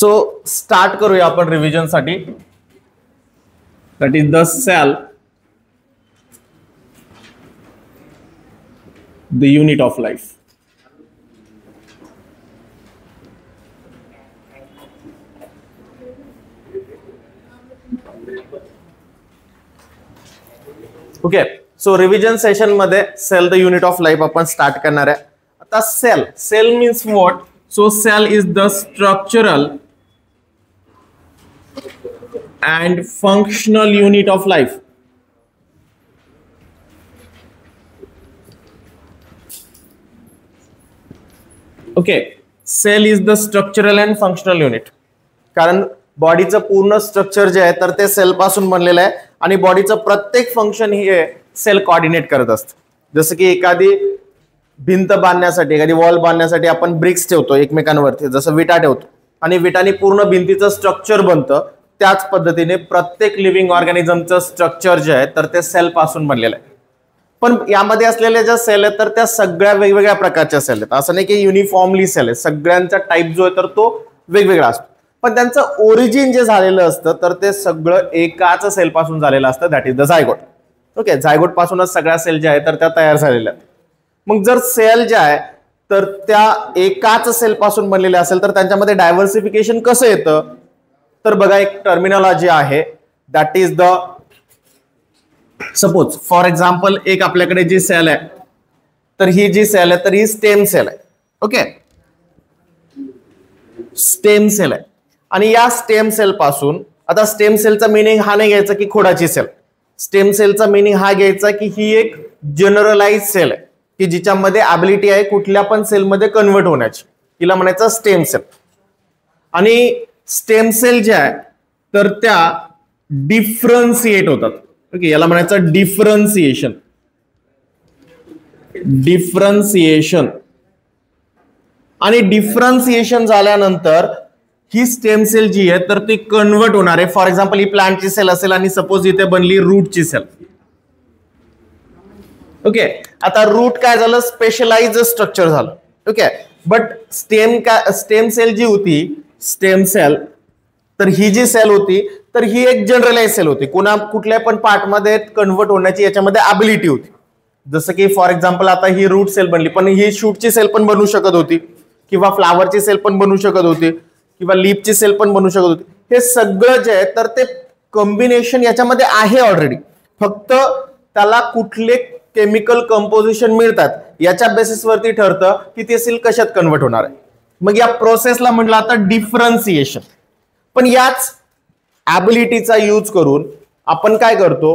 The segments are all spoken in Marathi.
सो स्टार्ट करूया आपण रिव्हिजन साठी. That is the cell, the unit of life. Okay, so revision session मध्ये cell the unit of life आपण स्टार्ट करणार आहे. आता cell means what? So cell is the structural and functional unit of life. Okay, cell is the structural and functional unit. कारण बॉडीचं पूर्ण स्ट्रक्चर जे आहे तर ते सेल पासून बनलेलं आहे आणि बॉडीचं प्रत्येक फंक्शन हे सेल कोऑर्डिनेट करत असतं. जसं की एखादी भिंत बांधण्यासाठी, एखादी वॉल बांधण्यासाठी आपण ब्रिक्स ठेवतो एकमेकांवरती, जसं विटा ठेवतो आणि विटाने पूर्ण भिंतीचं स्ट्रक्चर बनतं. त्याच पद्धतीने प्रत्येक लिव्हिंग ऑर्गॅनिझमचं स्ट्रक्चर जे आहे तर ते सेल पासून बनलेलं आहे. पण यामध्ये असलेल्या ज्या सेल आहेत तर त्या सगळ्या वेगवेगळ्या प्रकारच्या सेल आहेत. असं नाही की युनिफॉर्मली सेल आहे, सगळ्यांचा टाईप जो आहे तर तो वेगवेगळा असतो. पण त्यांचं ओरिजिन जे झालेलं असतं तर ते सगळं एकाच सेल पासून झालेलं असतं, that is the zygote. Okay, zygote पासूनच सगळ्या सेल ज्या आहेत तर त्या तयार झालेल्या आहेत. मग जर सेल ज्या आहे तर त्या एकाच सेल पासून बनलेल्या असेल तर त्यांच्यामध्ये डायव्हर्सिफिकेशन कसं येतं? तर बघा, एक टर्मिनॉलॉजी आहे, that is the suppose for example एक आपल्याकडे जी सेल आहे तर ही जी सेल आहे तर ही स्टेम सेल आहे. ओके, स्टेम सेल आहे. आणि या स्टेम सेल पासून, आता स्टेम सेलचा मिनिंग हा नाही घ्यायचा की खोडाची सेल. स्टेम सेलचा मिनिंग हा घ्यायचा की ही एक जनरलाइज सेल आहे की जिच्यामध्ये ॲबिलिटी आहे कुठल्या पण सेलमध्ये कन्वर्ट होण्याची, तिला म्हणायचं स्टेम सेल. आणि स्टेम सेल ज्या आहे तर त्या डिफरन्शिएट होतात. ओके, याला म्हणायचं डिफरन्सिएशन. आणि डिफरन्सिएशन झाल्यानंतर ही स्टेम सेल जी आहे तर ती कन्वर्ट होणार आहे. फॉर एक्झाम्पल ही प्लांटची सेल असेल आणि सपोज इथे बनली रूटची सेल. ओके, आता रूट काय झालं? स्पेशलाइज स्ट्रक्चर झालं. ओके, बट स्टेम सेल जी होती, स्टेम सेल, तर ही जी सेल होती तर ही एक जनरलाइज सेल होती. कुठल्या पण पार्ट मध्ये कन्वर्ट होण्याची याच्यामध्ये ॲबिलिटी होती. जसं की फॉर एक्झाम्पल आता ही रूट सेल बनली, पण ही शूटची सेल पण बनू शकत होती, किंवा फ्लावरची सेल पण बनू शकत होती, किंवा लीफची सेल पण बनू शकत होती. हे सगळं जे आहे तर ते कॉम्बिनेशन याच्यामध्ये आहे ऑलरेडी. फक्त त्याला कुठले केमिकल कंपोजिशन मिळतात याच्या बेसिसवरती ठरतं की ती सेल कशात कन्वर्ट होणार आहे. मग या प्रोसेसला म्हटलं आता डिफरन्सिएशन. पण याच ॲबिलिटीचा यूज करून आपण काय करतो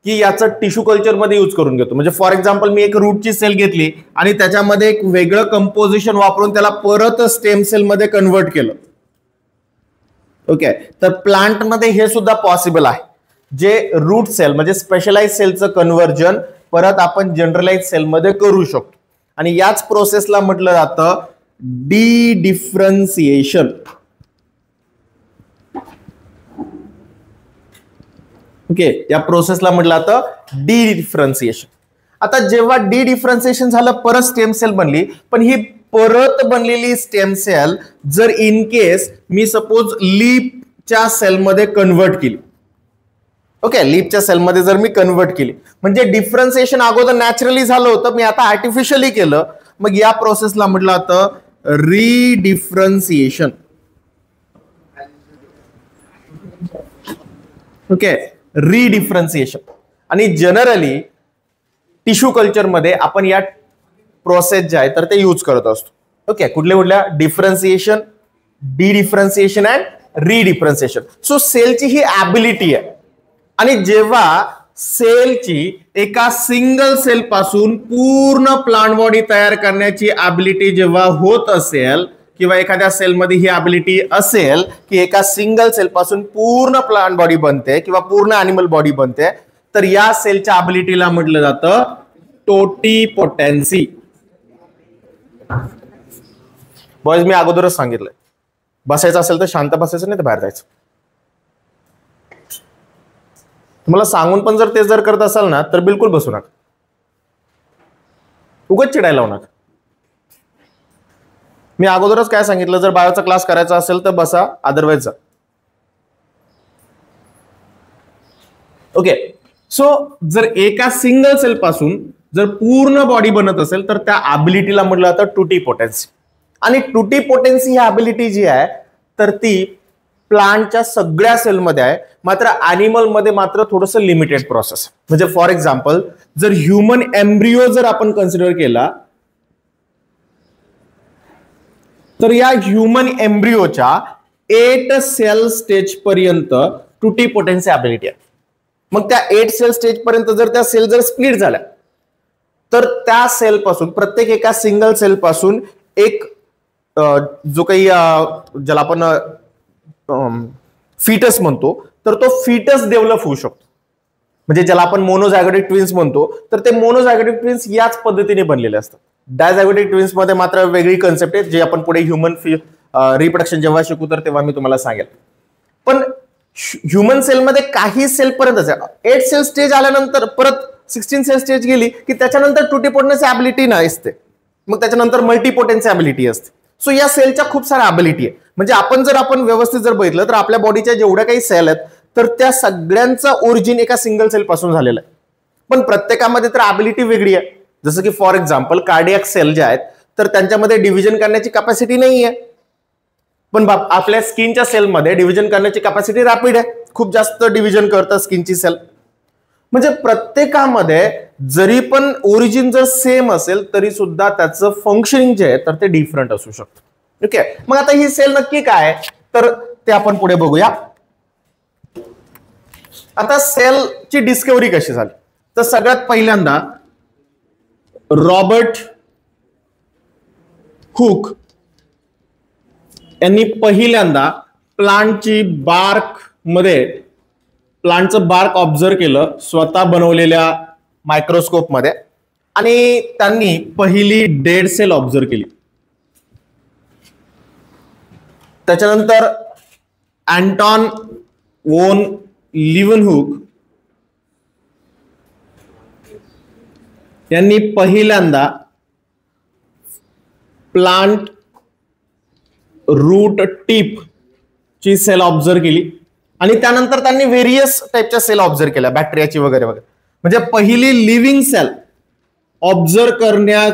की याचं टिश्यू कल्चर मध्ये यूज करून घेतो. म्हणजे फॉर एक्झाम्पल मी एक रूटची सेल घेतली आणि त्याच्यामध्ये एक वेगळं कंपोजिशन वापरून त्याला परत स्टेम सेल मध्ये कन्वर्ट केलं. ओके, तर प्लांट मध्ये हे सुद्धा पॉसिबल आहे. जे रूट सेल म्हणजे स्पेशलाइज सेलचं कन्व्हर्जन परत आपण जनरलाइज सेल मध्ये करू शकतो. आणि याच प्रोसेसला म्हटलं जातं डिफरन्सिएशन. ओके, या प्रोसेसला म्हटलं जातं डिफरन्सिएशन. आता जेव्हा डिफरन्सिएशन झालं परत स्टेम सेल बनली, पण ही परत बनलेली स्टेम सेल जर इन केस मी सपोज लीफच्या सेलमध्ये कन्वर्ट केली. ओके, लीफच्या सेलमध्ये जर मी कन्वर्ट केली म्हणजे डिफरन्सिएशन अगोदर नॅचरली झालं होतं, मी आता आर्टिफिशियली केलं. मग या प्रोसेसला म्हटलं जातं रिडिफरन्सिएशन. ओके, रिडिफरन्सिएशन. आणि जनरली टिश्यू कल्चर मध्ये आपण या प्रोसेस जे आहे तर ते यूज करत असतो. ओके, कुठल्या डिफरन्सिएशन, डिफरन्सिएशन अँड रिडिफरन्सिएशन. सो सेलची ही ॲबिलिटी आहे. आणि जेव्हा सेलची एका सिंगल सेल पासून पूर्ण प्लांट बॉडी तयार करण्याची ॲबिलिटी जेव्हा होत असेल, किंवा एखाद्या सेलमध्ये ही ॲबिलिटी असेल की एका सिंगल सेल पासून पूर्ण प्लांट बॉडी बनते किंवा पूर्ण ॲनिमल बॉडी बनते, तर या सेलच्या ॲबिलिटीला म्हटलं जातं टोटिपोटेन्सी. बॉयज, मी अगोदरच सांगितलंय, बसायचं असेल तर शांत बसायचं, नाही तर बाहेर जायचं. तुम्हाला सांगून पण जर ते जर करत असाल ना तर बिलकुल बसू नका, उगाच चिडायला लावू नका. मी अगोदरच काय सांगितलं, जर बायोचा क्लास करायचा असेल तर बसा, अदरवाईज जा. ओके, सो जर एका सिंगल सेल पासून जर पूर्ण बॉडी बनत असेल तर त्या ॲबिलिटीला म्हटलं जातं टुटीपोटेन्सी. आणि टुटीपोटेन्सी ही ॲबिलिटी जी आहे तर ती प्लांटच्या सगळ्या सेलमध्ये आहे, मात्र ॲनिमल मध्ये मात्र थोडंसं लिमिटेड प्रोसेस. म्हणजे फॉर एक्झाम्पल जर ह्युमन एम्ब्रिओ जर आपण कन्सिडर केला तर या ह्युमन एम्ब्रिओच्या 8 सेल स्टेज पर्यंत टुटीपोटेन्सी ॲबिलिटी आहे. मग त्या 8 सेल स्टेज पर्यंत जर त्या सेल जर स्प्लिट झाल्या तर त्या सेल पासून प्रत्येक एका सिंगल सेल पासून एक जो काही ज्याला आपण फिटस म्हणतो तर तो फिटस डेव्हलप होऊ शकतो. म्हणजे ज्याला आपण मोनोझायगोटिक ट्विन्स म्हणतो तर ते मोनोझायगोटिक ट्विन्स याच पद्धतीने बनलेले असतात. डायझायगोटिक ट्विन्स मध्ये मात्र वेगळी कन्सेप्ट आहे, जे आपण पुढे ह्युमन रिप्रोडक्शन जेव्हा शिकू तर तेव्हा मी तुम्हाला सांगेल. पण ह्युमन सेलमध्ये काही सेल पर्यंत 8 सेल स्टेज आल्यानंतर परत 16 सेल स्टेज गेली की त्याच्यानंतर टुटीपोटेन्सी ॲबिलिटी नसते, मग त्याच्यानंतर मल्टीपोटेन्सी ॲबिलिटी असते. सो या सेलच्या खूप साऱ्या ॲबिलिटी आहे. म्हणजे आपण व्यवस्थित जर बघितलं तर आपल्या बॉडीच्या जेवढ्या काही सेल आहेत तर त्या सगळ्यांचा ओरिजिन एका सिंगल सेल पासून झालेला आहे. पण प्रत्येकामध्ये तर ॲबिलिटी वेगळी आहे. जसं की फॉर एक्झाम्पल कार्डियक सेल जे आहेत तर त्यांच्यामध्ये डिव्हिजन करण्याची कॅपॅसिटी नाही आहे, पण आपल्या स्किनच्या सेलमध्ये डिव्हिजन करण्याची कॅपॅसिटी रॅपिड आहे, खूप जास्त डिव्हिजन करतं स्किनची सेल. म्हणजे प्रत्येकामध्ये जरी पण ओरिजिन जर सेम असेल तरी सुद्धा त्याचं फंक्शनिंग जे आहे तर ते डिफरंट असू शकतं. ओके, मग आता ही सेल नक्की काय तर ते आपण पुढे बघूया. आता सेलची डिस्कव्हरी कशी झाली तर सगळ्यात पहिल्यांदा रॉबर्ट हुक यांनी पहिल्यांदा प्लांटची बार्क मध्ये प्लांटचं बार्क ऑब्झर्व केलं स्वतः बनवलेल्या मायक्रोस्कोप मध्ये, आणि त्यांनी पहिली डेड सेल ऑब्झर्व केली. त्याच्यानंतर अँटॉन वोन लिव्हनहुक यांनी पहिल्यांदा प्लांट रूट टिप ची सेल ऑब्झर्व केली, आणि त्यानंतर त्यांनी व्हेरियस टाइपच्या सेल ऑब्झर्व केल्या, बॅक्टेरियाची वगैरे वगैरे. म्हणजे पहिली लिव्हिंग सेल ऑब्झर्व करण्यात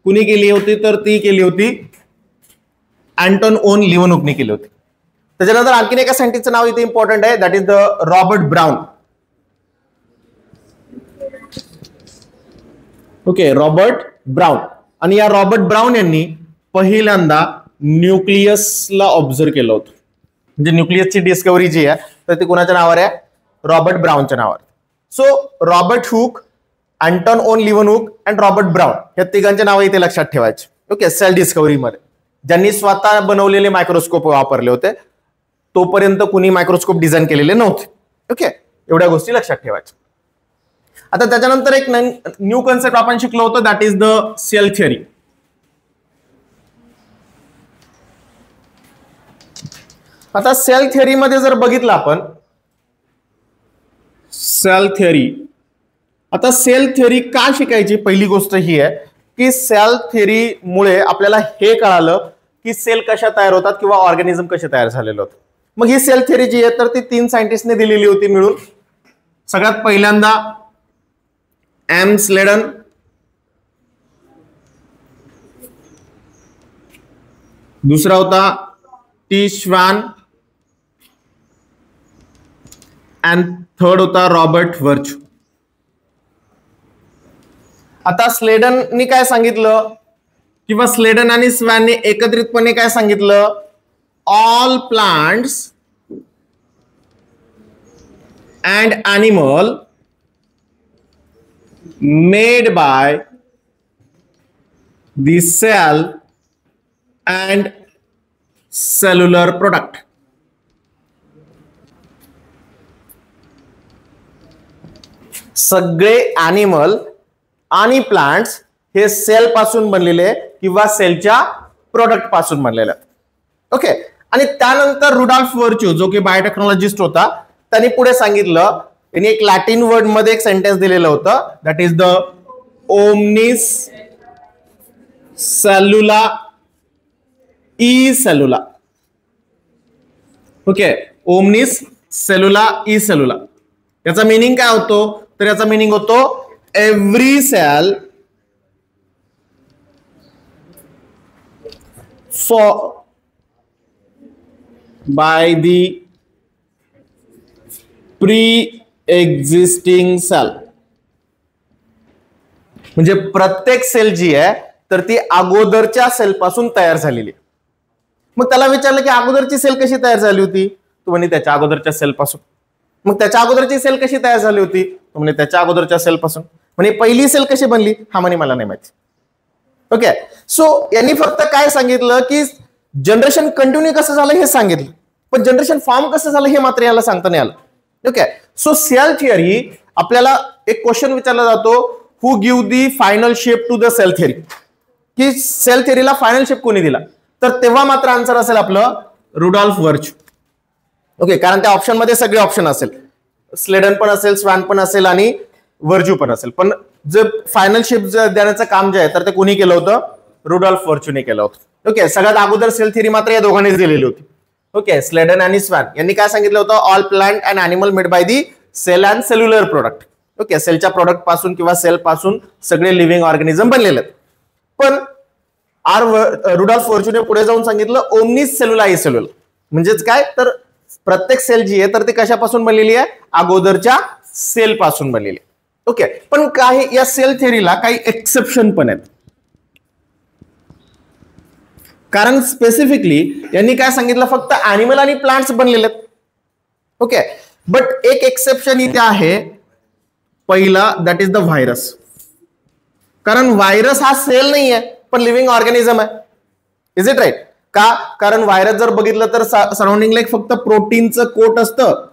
कुणी केली होती तर ती केली होती अँटॉन ओन लिव्हनहुकने केली होती. त्याच्यानंतर आणखीन एका सायंटिस्टचं नाव इथे इम्पॉर्टंट आहे, that is the Robert brown. Okay, Robert brown. आणि या रॉबर्ट ब्राउन यांनी पहिल्यांदा न्यूक्लियसला ऑब्झर्व केलं होतं. म्हणजे न्यूक्लियसची डिस्कव्हरी जी आहे तर ती कोणाच्या नावावर आहे, रॉबर्ट ब्राउनच्या नावावर. So Robert Hooke, Anton van Leeuwenhoek and Robert Brown या तिघांचे नाव इथे लक्षात ठेवायचे. ओके, सेल डिस्कव्हरी मध्ये ज्यांनी स्वतः बनवलेले मायक्रोस्कोप वापरले होते, तोपर्यंत कुणी मायक्रोस्कोप डिझाईन केलेले नव्हते. ओके, एवढ्या गोष्टी लक्षात ठेवायच्या. आता त्याच्यानंतर एक न्यू कन्सेप्ट आपण शिकलो होतो, that is the cell theory. आता सेल थिअरी मध्ये जर बघितलं आपण सेल थिअरी, आता सेल थिअरी का शिकायची, पहिली गोष्ट ही आहे की सेल थिअरी मुळे आपल्याला हे कळालं की सेल कशा तयार होतात किंवा ऑर्गॅनिझम कसे तयार झालेले होते. मग ही सेल थिअरी जी आहे तर ती 3 सायंटिस्टने दिलेली होती मिळून. सगळ्यात पहिल्यांदा एम स्लेडन, दुसरा होता टी श्वान अँड थर्ड होता रॉबर्ट वर्च्यू. आता स्लेडननी काय सांगितलं किंवा स्लेडन आणि स्वॅनने एकत्रितपणे काय सांगितलं, all plants and animal made by the cell and cellular product. सगळे ॲनिमल आणि प्लांट्स हे सेल पासून बनलेले किंवा सेलच्या प्रोडक्ट पासून बनलेले. ओके, आणि त्यानंतर रुडॉल्फ वर्च्यू जो की बायोटेक्नॉलॉजिस्ट होता, त्यांनी पुढे सांगितलं, त्यांनी एक लॅटिन वर्ड मध्ये एक सेंटेन्स दिलेलं होतं, that is the omnis cellula e cellula. Okay, omnis cellula e cellula. याचा मिनिंग काय होतो? तर याचा मिनिंग होतो every cell for by the pre existing cell. म्हणजे प्रत्येक सेल जी आहे तर ती अगोदरच्या सेल पासून तयार झालेली. मग त्याला विचारलं की अगोदरची सेल कशी तयार झाली होती? तो म्हणे त्याच्या अगोदरच्या सेल पासून. मग त्याच्या अगोदरची सेल कशी तयार झाली होती? तो म्हणे त्याच्या अगोदरच्या सेल पासून. म्हणजे पहिली सेल कशी बनली? हा म्हणे मला नाही माहिती. ओके, सो यांनी फक्त काय सांगितलं की जनरेशन कंटिन्यू कसं झालं हे सांगितलं, पण जनरेशन फॉर्म कसं झालं हे मात्र याला सांगता नाही आलं. ओके, सो सेल थिअरी आपल्याला एक क्वेश्चन विचारला जातो, who give the final shape to the cell theory, की सेल थिअरीला फायनल शेप कोणी दिला? तर तेव्हा मात्र आन्सर असेल आपलं रुडॉल्फ वर्च्यू. ओके, कारण त्या ऑप्शन मध्ये सगळे ऑप्शन असेल, स्लेडन पण असेल, स्वान पण असेल आणि वर्च्यू पण असेल, पण जे फायनल शेप देण्याचं काम जे आहे तर ते कोणी केलं होतं? रुडॉल्फ वर्च्यूने केलं होतं. ओके, सगळ्यात अगोदर सेल थिअरी मात्र या दोघांनीच दिलेली होती. ओके, स्लेडन आणि स्वान यांनी काय सांगितलं होतं? All plant and animal made by the cell and cellular product. Okay, सेलच्या प्रोडक्ट पासून किंवा सेल पासून सगळे लिव्हिंग ऑर्गॅनिझम बनलेले आहेत. पण रुडॉल्फ वर्च्यूने पुढे जाऊन सांगितलं ओमनिस सेल्युला ई सेल्युला. म्हणजेच काय? तर प्रत्येक सेल जी आहे तर ती कशापासून बनलेली आहे? अगोदरच्या सेल पासून बनलेली. ओके, पण काही या सेल थिअरीला काही एक्सेप्शन पण आहेत. कारण स्पेसिफिकली यांनी काय सांगितलं? फक्त ॲनिमल आणि प्लांट्स बनलेले आहेत. ओके, बट एक एक्सेप्शन इथे आहे. पहिला दॅट इज द व्हायरस. कारण व्हायरस हा सेल नाही आहे पण लिव्हिंग ऑर्गॅनिझम आहे. Is it right? का? कारण व्हायरस जर बघितलं तर सराउंडिंगला एक फक्त प्रोटीनचं कोट असतं.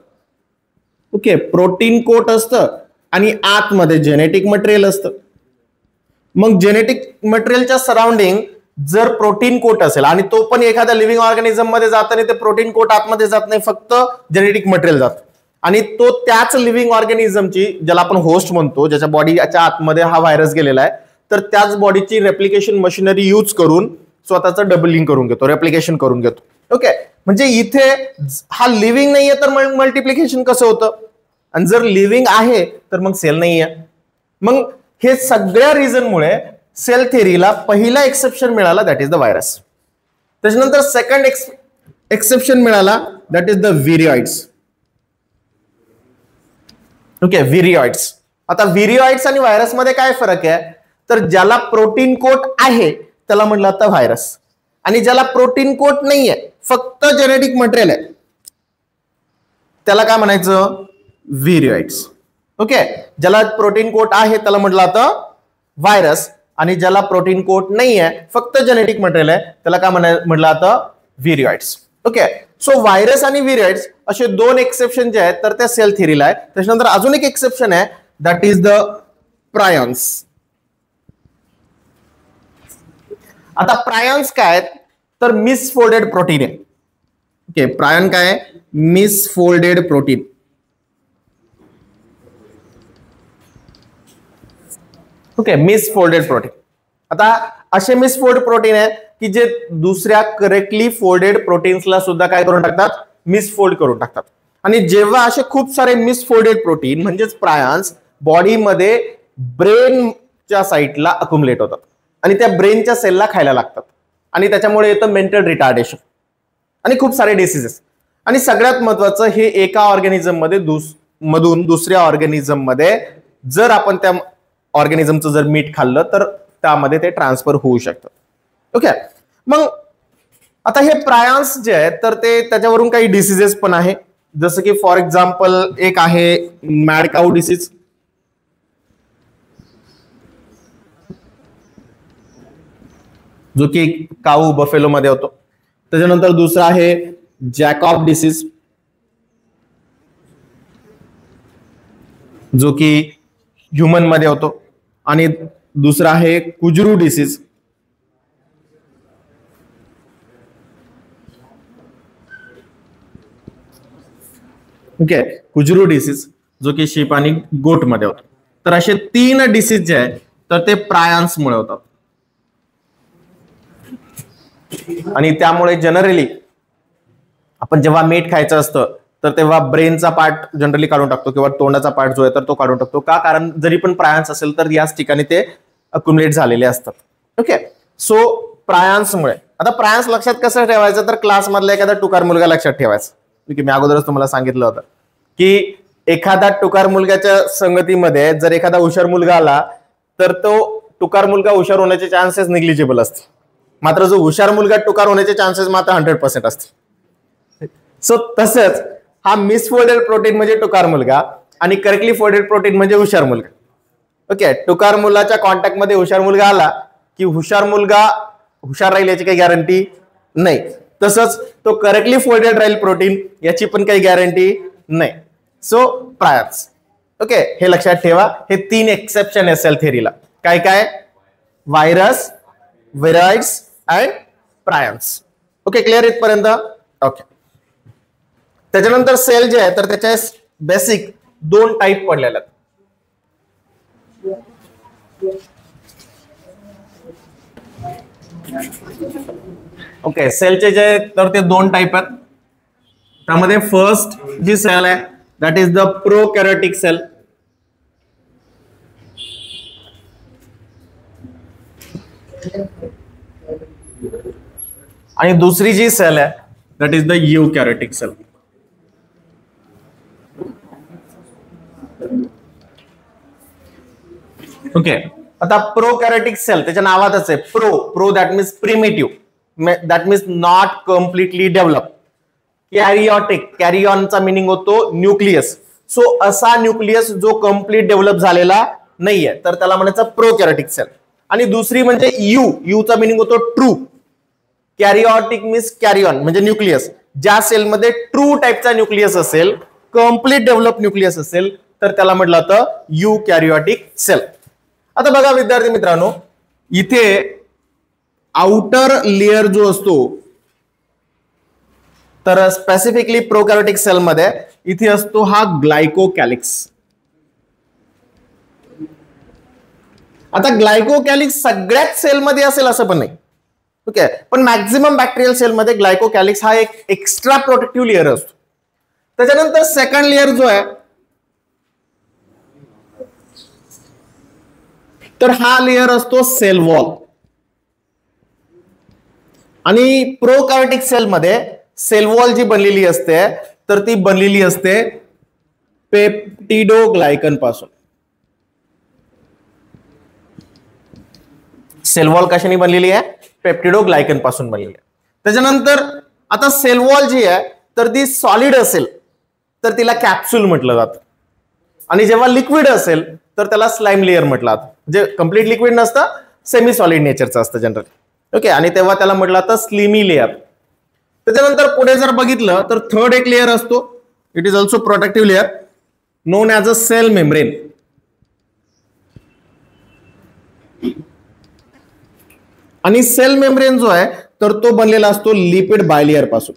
ओके, प्रोटीन कोट असतं आणि आतमध्ये जेनेटिक मटेरियल असतं. मग जेनेटिक मटेरियलच्या सराउंडिंग जर प्रोटीन कोट असेल आणि तो पण एखाद्या लिव्हिंग ऑर्गॅनिझम मध्ये जात नाही, ते प्रोटीन कोट आतमध्ये जात नाही, फक्त जेनेटिक मटेरियल जात आणि तो त्याच लिव्हिंग ऑर्गॅनिझमची, ज्याला आपण होस्ट म्हणतो, ज्याच्या बॉडीच्या आतमध्ये हा व्हायरस गेलेला आहे, तर त्याच बॉडीची रेप्लिकेशन मशिनरी यूज करून स्वतःचं डबलिंग करून घेतो, रेप्लिकेशन करून घेतो. ओके, म्हणजे इथे हा लिव्हिंग नाहीये तर मग मल्टिप्लिकेशन कसं होतं? आणि जर लिव्हिंग आहे तर मग सेल नाहीये. मग हे सगळ्या रिझनमुळे सेल थिअरीला पहिला एक्सेप्शन मिळाला, दॅट इज द व्हायरस. त्याच्यानंतर सेकंड एक्सेप्शन मिळाला, दॅट इज द व्हिरिओइड्स. ओके, व्हिरिओइड्स. आता व्हिरिओइड्स आणि व्हायरस मध्ये काय फरक आहे? तर ज्याला प्रोटीन कोट आहे त्याला म्हटलं आता व्हायरस, आणि ज्याला प्रोटीन कोट नाहीये, फक्त जेनेटिक मटेरियल आहे, त्याला काय म्हणायचं? व्हिरिओइड्स. ओके, ज्याला प्रोटीन कोट आहे त्याला म्हटलं आता व्हायरस, आणि ज्याला प्रोटीन कोट नाहीये, फक्त जेनेटिक मटेरियल आहे, त्याला काय म्हटलं आता? व्हिरिओइड्स. ओके, सो व्हायरस आणि व्हिरिओइड्स असे दोन एक्सेप्शन जे आहेत तर त्या सेल थिअरीला आहे. त्याच्यानंतर अजून एक एक्सेप्शन आहे, दॅट इज द प्रायॉन्स. आता प्रायॉन्स काय आहेत? तर मिसफोल्डेड प्रोटीन आहे. ओके, प्रायॉन काय आहे? Misfolded protein. Okay, misfolded protein. आता असे मिसफोल्ड प्रोटीन आहे की जे दुसऱ्या करेक्टली फोल्डेड प्रोटीन्सला सुद्धा काय करून टाकतात? मिसफोल्ड करून टाकतात. आणि जेव्हा असे खूप सारे मिसफोल्डेड प्रोटीन म्हणजेच प्रायॉन्स बॉडीमध्ये ब्रेनच्या साईडला अक्युमुलेट होतात आणि त्या ब्रेनच्या सेलला खायला लागतात, आणि त्याच्यामुळे येतं मेंटल रिटार्डेशन आणि खूप सारे डिसीजेस. आणि सगळ्यात महत्वाचं, हे एका ऑर्गॅनिझम मध्ये मधून दुसऱ्या ऑर्गॅनिझम मध्ये जर आपण त्या ऑर्गॅनिझमचं जर मीठ खाल्लं तर त्यामध्ये ते ट्रान्सफर होऊ शकतं. ओके, मग आता हे प्रायॉन्स जे आहेत तर ते त्याच्यावरून काही डिसीजेस पण आहे, जसं की फॉर एक्झाम्पल एक आहे मॅड काऊ डिसीज. जो की काऊ बफेलो मध्ये होतो. त्याच्यानंतर दुसरा आहे जॅकॉब डिसीज, जो की ह्युमन मध्ये होतो. आणि दुसरा आहे कुजरू डिसीज. ओके, कुजरू डिसीज जो की शीप आणि गोट मध्ये होतो. तर असे 3 डिसीज जे आहेत तर ते प्रायॉन्स मुळे होतात. आणि त्यामुळे जनरली आपण जेव्हा मीठ खायचं असतं तर तेव्हा ब्रेनचा पार्ट जनरली काढून टाकतो किंवा तोंडाचा पार्ट जो आहे तर तो काढून टाकतो. का? कारण जरी पण प्रायांस असेल तर याच ठिकाणी ते अक्युमुलेट झालेले असतात. ओके, सो प्रायांसमुळे आता प्रायांस लक्षात कसं ठेवायचं तर क्लास मधला एखादा टुकार मुलगा लक्षात ठेवायचा. मी अगोदरच तुम्हाला सांगितलं होतं की एखादा टुकार मुलगाच्या संगतीमध्ये जर एखादा हुशार मुलगा आला तर तो टुकार मुलगा हुशार होण्याचे चान्सेस निग्लिजिबल असते, मात्र जो हुशार मुलगा टुकार होण्याचे चान्सेस मात्र 100% असते. सो तसंच हा मिसफोल्डेड प्रोटीन म्हणजे टुकार मुलगा आणि करेक्टली फोल्डेड प्रोटीन म्हणजे हुशार मुलगा. ओके, टुकार मुलाच्या कॉन्टॅक्ट मध्ये हुशार मुलगा आला की हुशार मुलगा हुशार राहील याची काही गॅरंटी नाही. तसंच तो करेक्टली फोल्डेड राहील प्रोटीन याची पण काही गॅरंटी नाही. So priors. ओके, हे लक्षात ठेवा. हे 3 एक्सेप्शन आहे सेल थेअरीला. काय काय? Virus, viroids and prions. Okay, clear इथपर्यंत? ओके. त्याच्यानंतर सेल जे आहे तर त्याच्या बेसिक 2 टाईप पडलेले आहेत. ओके, सेलचे जे तर ते 2 टाईप आहेत. त्यामध्ये फर्स्ट जी सेल आहे that is the prokaryotic cell. आणि दुसरी जी सेल आहे that is the eukaryotic cell. Okay, आता प्रोकॅरियोटिक सेल त्याच्या नावातच आहे pro that means primitive, that means not completely develop. Karyotic, कॅरियॉनचा मिनिंग होतो न्यूक्लियस. सो असा न्यूक्लियस जो कम्प्लीट डेव्हलप झालेला नाहीये तर त्याला म्हणायचं प्रोकॅरियोटिक सेल. आणि दुसरी म्हणजे यूचा मिनिंग होतो ट्रू. कॅरियोटिक मीन्स कॅरियॉन म्हणजे न्यूक्लियस. ज्या सेलमध्ये ट्रू टाईपचा न्यूक्लियस असेल, कम्प्लीट डेव्हलप न्यूक्लियस असेल तर त्याला म्हटलं जातं यूकॅरियोटिक सेल. आता बघा विद्यार्थी मित्रांनो, इथे आउटर लेअर जो असतो तर स्पेसिफिकली प्रोकॅरियोटिक सेल मध्ये इथे असतो हा ग्लायकोकॅलिक्स. आता ग्लायकोकॅलिक्स सगळ्याच सेलमध्ये असेल असं पण नाही. ओके, पण मॅक्झिमम बॅक्टेरियल सेलमध्ये ग्लायकोकॅलिक्स हा एक एक्स्ट्रा प्रोटेक्टिव्ह लेअर असतो. त्याच्यानंतर सेकंड लेअर जो आहे तर हा लेअर असतो सेल वॉल. आणि प्रोकॅरियोटिक सेल मध्ये सेल वॉल जी बनलेली असते तर ती बनलेली असते पेप्टिडोग्लायकन पासून. सेल वॉल कशाने बनलेली आहे? पेप्टिडोग्लायकन पासून बनलेली आहे. त्याच्यानंतर आता सेल वॉल जी आहे तर ती सॉलिड असेल तर तिला कॅप्सूल म्हटलं जातं. आणि जेव्हा लिक्विड असेल तर त्याला स्लाइम लेअर म्हटलं जातं. जे कम्प्लीट लिक्विड नसतं, सेमी सॉलिड नेचरचं असतं जनरली. ओके, आणि तेव्हा त्याला म्हटलं जातं स्लिमी लेअर. त्याच्यानंतर पुढे जर बघितलं तर थर्ड एक लेअर असतो, it is also protective layer known as a cell membrane. आणि सेल मेम्ब्रेन जो आहे तर तो बनलेला असतो लिपिड बायलेअर पासून.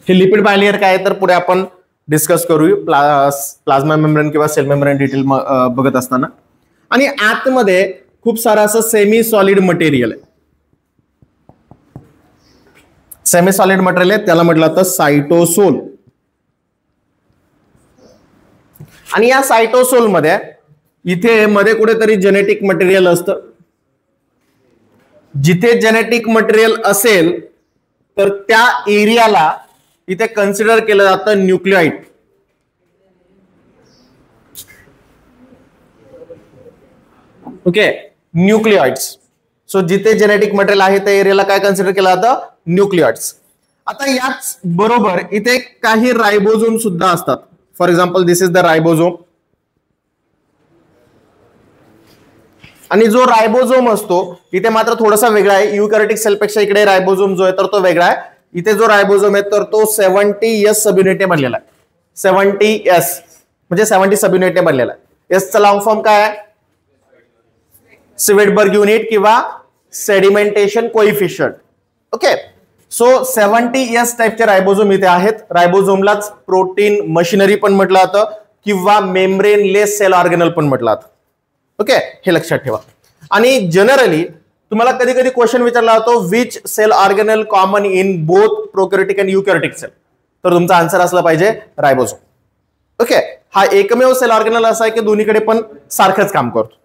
हे लिपिड बायलेअर काय तर पुढे आपण डिस्कस करू प्लाझ्मा मेम्ब्रेन किंवा सेल मेम्ब्रेन डिटेल बघत असताना. आणि आतमध्ये खूप सारं असं सेमी सॉलिड मटेरियल आहे. सेमी सॉलिड मटेरियल आहे त्याला म्हटलं जातं सायटोसोल. आणि या सायटोसोल मध्ये इथे मध्ये कुठेतरी जेनेटिक मटेरियल असतं. जिथे जेनेटिक मटेरियल असेल तर त्या एरियाला इथे कन्सिडर केलं जातं न्यूक्लिओइड. ओके, न्यूक्लिओइड्स. सो जिथे जेनेटिक मटेरियल आहे त्या एरियाला काय कन्सिडर केलं जातं? न्यूक्लिओइड्स. आता याच बरोबर इथे काही रायबोझोम सुद्धा असतात. For example this is the ribosome. आणि जो रायबोझोम असतो इथे मात्र थोडासा वेगळा आहे. यूकॅरियोटिक सेलपेक्षा इकडे रायबोझोम जो आहे तर तो वेगळा आहे. इथे जो रायबोझोम आहे तर तो 70S सब युनिटने बनलेला आहे. 70S म्हणजे 70 सब युनिटने बनलेला आहे. एसचा लॉंग फॉर्म काय आहे? स्वेडबर्ग युनिट किंवा sedimentation coefficient. Okay, so 70S टाइपचे रायबोझोम इथे आहेत. रायबोझोमलाच प्रोटीन मशिनरी पण म्हटलं जातं किंवा मेम्ब्रेन लेस सेल ऑर्गेनल पण म्हटलं जातं. ओके, हे लक्षात ठेवा. आणि जनरली तुम्हाला कधी कधी क्वेश्चन विचारला होतो which cell organelle common in both prokaryotic and eukaryotic cell, तर तुमचा आन्सर असला पाहिजे रायबोझोम. ओके, हा एकमेव सेल ऑर्गेनल असा आहे की दोन्हीकडे पण सारखंच काम करतो.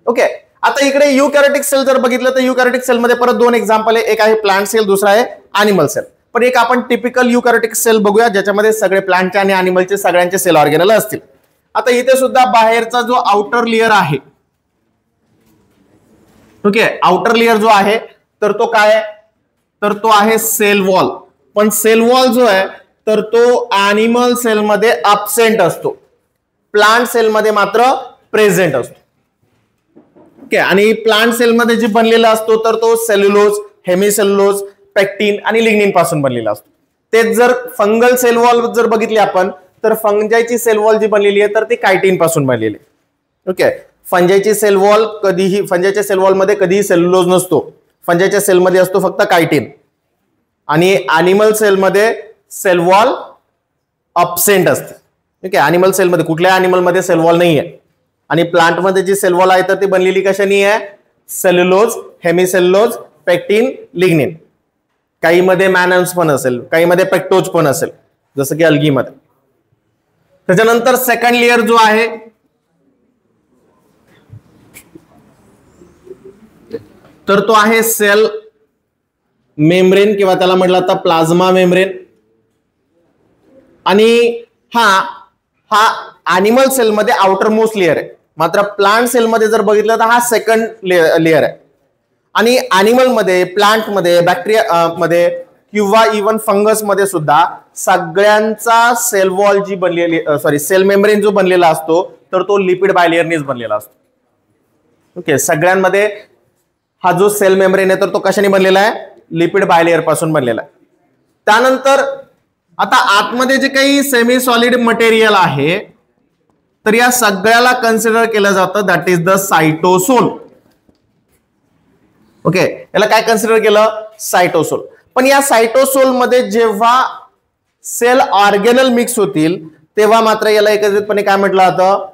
ओके, आता इकडे युकॅरियोटिक सेल जर बघितलं तर युकॅरियोटिक सेल मध्ये परत दोन एक्झाम्पल आहे, एक आहे प्लांट सेल, दुसरा आहे अॅनिमल सेल. पण एक आपण टिपिकल युकॅरियोटिक सेल बघूया ज्याच्यामध्ये सगळे प्लांटचे आणि अॅनिमलचे सगळ्यांचे सेल ऑर्गेनल असतील. आता इथे सुद्धा बाहेरचा जो आउटर लेअर आहे, ओके, आउटर लेअर जो आहे तर तो काय आहे, तर तो आहे सेल वॉल. पण सेल वॉल जो आहे तर तो अॅनिमल सेल मध्ये अब्सेंट असतो, प्लांट सेल मध्ये मात्र प्रेझेंट असतो. ओके, आणि प्लांट सेल मध्ये जे बनलेला असतो तर तो सेल्युलोज, हेमिसेल्युलोज, पेक्टिन आणि लिग्निन पासून बनलेला असतो. तेच जर फंगल सेल वॉल जर बघितली आपण तर फंजाईची सेल वॉल जी बनलेली आहे तर ती कायटिन पासून बनलेली आहे. ओके, फंजाईची सेल वॉल कधीही, फंजाईच्या सेल वॉल मध्ये कधीही सेल्युलोज नसतो, फंजाईच्या सेल मध्ये असतो फक्त कायटिन. आणि अॅनिमल सेल मध्ये सेल वॉल अब्सेंट असते. ओके, अॅनिमल सेल मध्ये कुठल्या अॅनिमल मध्ये सेल वॉल नाहीये. आणि प्लांट मध्ये जी सेल वॉल आहे तर ती बनलेली कशानी आहे, सेल्युलोज, हेमिसेल्युलोज, पेक्टिन, लिग्निन. काही मध्ये मॅनन्स पण असेल, काही मध्ये पेक्टोज पण असेल, जसं की अल्गी मध्ये. त्याच्यानंतर सेकंड लेअर जो आहे तर तो आहे सेल मेम्ब्रेन किंवा त्याला म्हटलं तर प्लाझ्मा मेम्ब्रेन. आणि हा अॅनिमल सेल मध्ये आउटर मोस्ट लेअर आहे, मात्र प्लांट सेल मध्ये जर बघितलं तर हा सेकंड लेअर आहे. आणि अॅनिमल मध्ये, प्लांट मध्ये, बॅक्टेरिया मध्ये किंवा इव्हन फंगस मध्ये सुद्धा सगळ्यांचा सेल वॉल जी बनलेली, सेल मेम्ब्रेन जो बनलेला असतो तर तो लिपिड बायलेअरनेच बनलेला असतो. ओके, सगळ्यांमध्ये हा जो सेल मेम्ब्रेन आहे तर तो कशाने बनलेला आहे, लिपिड बायलेअर पासून बनलेला आहे. त्यानंतर आता आतमध्ये जे काही सेमी सॉलिड मटेरियल आहे तर या सगळ्याला कन्सिडर केलं जातं दॅट इज द सायटोसोल. ओके, याला काय कन्सिडर केलं, सायटोसोल. पण या सायटोसोल मध्ये जेव्हा सेल ऑर्गेनल मिक्स होतील तेव्हा मात्र याला एकत्रितपणे काय म्हटलं जातं,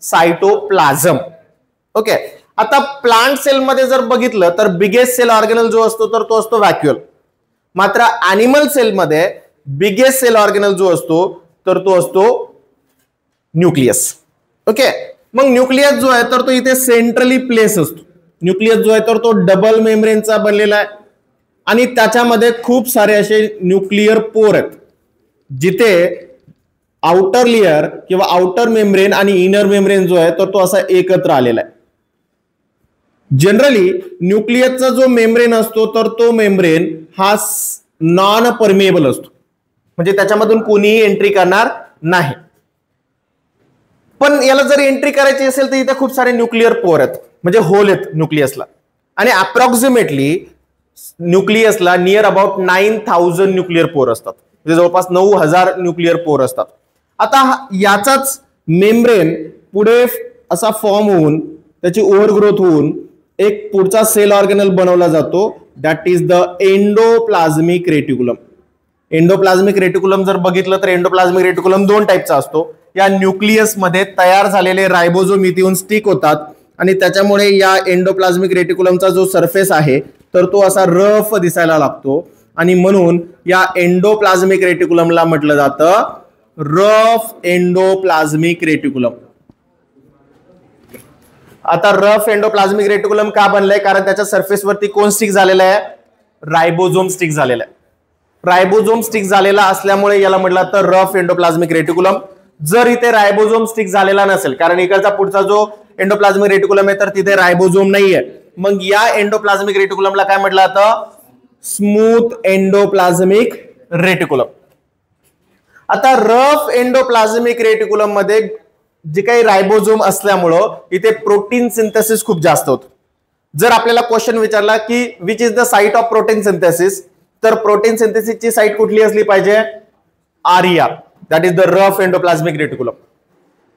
सायटोप्लाझम. ओके, आता प्लांट सेल मध्ये जर बघितलं तर बिगेस्ट सेल ऑर्गेनल जो असतो तर तो असतो व्हॅक्युअल. मात्र अॅनिमल सेल मध्ये बिगेस्ट सेल ऑर्गेनल जो असतो तर तो असतो न्यूक्लियस. ओके, मग न्यूक्लियस जो आहे तर तो इथे सेंट्रली प्लेस असतो. न्यूक्लियस जो आहे तर तो डबल मेम्ब्रेनचा बनलेला आहे आणि त्याच्यामध्ये खूप सारे असे न्यूक्लियर पोर आहेत जिथे आउटर लेअर किंवा आउटर मेम्ब्रेन आणि इनर मेम्ब्रेन जो आहे तर तो असा एकत्र आलेला आहे. जनरली न्यूक्लियसचा जो मेम्ब्रेन असतो तर तो मेम्ब्रेन हा नॉन परमिएबल असतो, म्हणजे त्याच्यामधून कोणीही एंट्री करणार नाही. पण याला जर एंट्री करायची असेल तर इथे खूप सारे न्यूक्लियर पोर आहेत, म्हणजे होल आहेत न्यूक्लियसला. आणि अप्रॉक्सिमेटली न्यूक्लियसला नियर अबाउट 9000 न्यूक्लियर पोर असतात, म्हणजे जवळपास 9000 न्यूक्लियर पोर असतात. आता याचाच मेम्ब्रेन पुढे असा फॉर्म होऊन त्याची ओव्हरग्रोथ होऊन एक पुढचा सेल ऑर्गेनल बनवला जातो that is the endoplasmic reticulum. Endoplasmic reticulum जर बघितलं तर एंडोप्लाझमिक रेटिक्युलम दोन टाईपचा असतो. या न्यूक्लियस मध्ये तयार झालेले रायबोझोम इथे येऊन स्टिक होतात आणि त्याच्यामुळे या एंडोप्लाझमिक रेटिक्युलमचा जो सरफेस आहे तर तो असा रफ दिसायला लागतो आणि म्हणून या एंडोप्लाझमिक रेटिक्युलमला म्हटलं जातं रफ एंडोप्लाझमिक रेटिक्युलम. आता रफ एंडोप्लाझमिक रेटिक्युलम का बनलंय, कारण त्याच्या सरफेसवरती कोण स्टिक झालेला आहे, रायबोझोम स्टिक झालेला आहे. रायबोझोम स्टिक झालेला असल्यामुळे याला म्हटलं जातं रफ एंडोप्लाझमिक रेटिक्युलम. जर इथे रायबोझोम स्टिक झालेला नसेल, कारण इकडचा पुढचा जो एंडोप्लाझमिक रेटिक्युलम आहे तर तिथे रायबोझोम नाहीये, मग या एंडोप्लाझमिक रेटिक्युलमला काय म्हटलं जातं, स्मूथ एंडोप्लाझमिक रेटिक्युलम. आता रफ एंडोप्लाझमिक रेटिक्युलम मध्ये जे काही रायबोझोम असल्यामुळं इथे प्रोटीन सिंथेसिस खूप जास्त होतं. जर आपल्याला क्वेश्चन विचारला की which is the site of protein synthesis, तर प्रोटीन सिंथेसिसची साइट कुठली असली पाहिजे, RER, that is the rough endoplasmic reticulum.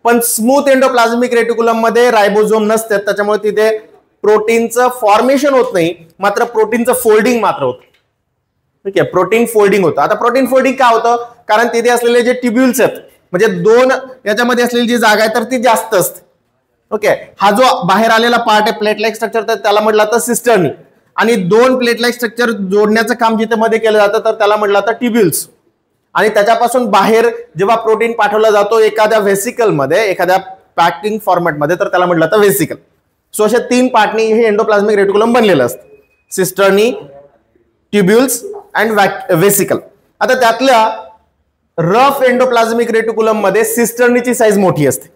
पण स्मूथ एंडोप्लाझमिक रेटिक्युलम मध्ये रायबोझोम नसतात, त्याच्यामुळे तिथे प्रोटीनचं फॉर्मेशन होत नाही, मात्र प्रोटीनचं फोल्डिंग मात्र होतं. ठीक आहे, प्रोटीन फोल्डिंग होतं. आता प्रोटीन फोल्डिंग का होतं, कारण तिथे असलेले जे ट्युब्युल्स आहेत म्हणजे दोन याच्यामध्ये असलेली जी जागा आहे तर ती जास्त असते. ओके, हा जो बाहेर आलेला पार्ट आहे प्लेट लाईक स्ट्रक्चर, तर त्याला म्हटलं जातं सिस्टर्नी. आणि दोन प्लेट लाईक स्ट्रक्चर जोडण्याचं काम जिथे मध्ये केलं जातं तर त्याला म्हटलं जातं ट्युब्युल्स. आणि त्याच्यापासून बाहेर जेव्हा प्रोटीन पाठवला जातो एखाद्या व्हेसिकल मध्ये, एखाद्या पॅकिंग फॉर्मॅटमध्ये, तर त्याला म्हटलं जातं व्हेसिकल. सो अशा 3 पार्टनी हे एंडोप्लाझ्मिक रेटिक्युलम बनलेलं असतं, सिस्टर्नी, ट्युब्युल्स अँड व्हेसिकल. आता त्यातल्या रफ एंडोप्लाझ्मिक रेटिक्युलम मध्ये सिस्टर्नीची साईज मोठी असते.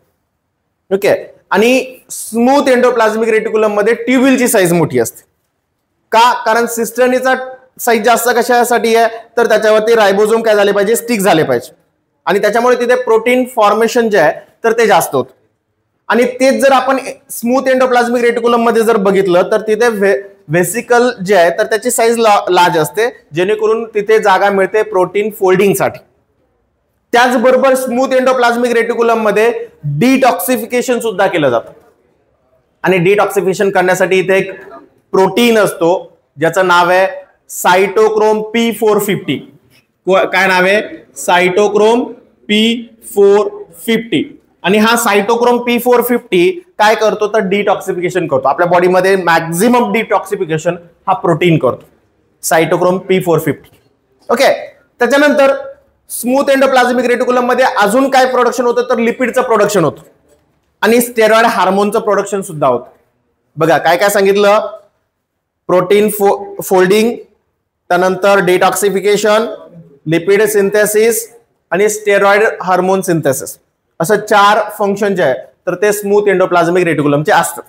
ओके, आणि स्मूथ एंडोप्लाझ्मिक रेटिक्युलम मध्ये ट्युब्युलची साईज मोठी असते. का? कारण सिस्टर्नीचा साईज जास्त कशासाठी आहे, तर त्याच्यावरती रायबोझोम काय झाले पाहिजे, स्टिक झाले पाहिजे. आणि त्याच्यामुळे तिथे प्रोटीन फॉर्मेशन जे आहे तर ते जास्त होतं. आणि तेच जर आपण स्मूथ एंडोप्लाझ्मिक रेटिक्युलम मध्ये जर बघितलं तर तिथे व्हेसिकल जे आहे तर त्याची साईज लार्ज असते, जेणेकरून तिथे जागा मिळते प्रोटीन फोल्डिंगसाठी. त्याचबरोबर स्मूथ एंडोप्लाझ्मिक रेटिक्युलम मध्ये डिटॉक्सिफिकेशन सुद्धा केलं जातं. आणि डिटॉक्सिफिकेशन करण्यासाठी इथे एक प्रोटीन असतो ज्याचं नाव आहे सायटोक्रोम P450. काय नाव आहे? सायटोक्रोम P450. आणि हा सायटोक्रोम P450 काय करतो तर डिटॉक्सिफिकेशन करतो. आपल्या बॉडीमध्ये मॅक्झिमम डिटॉक्सिफिकेशन हा प्रोटीन करतो, सायटोक्रोम P450. ओके, त्याच्यानंतर स्मूथ एंडोप्लाझ्मिक रेटिक्युलम मध्ये अजून काय प्रोडक्शन होतं तर लिपिडचं प्रोडक्शन होतं आणि स्टेरॉइड हार्मोनचं प्रोडक्शन सुद्धा होतं. बघा काय काय सांगितलं, प्रोटीन फोल्डिंग, त्यानंतर डिटॉक्सिफिकेशन, लिपिड सिंथेसिस आणि स्टेरॉइड हार्मोन सिंथेसिस, असं 4 फंक्शन जे आहे तर ते स्मूथ एंडोप्लाझ्मिक रेटिक्युलमचे असतात.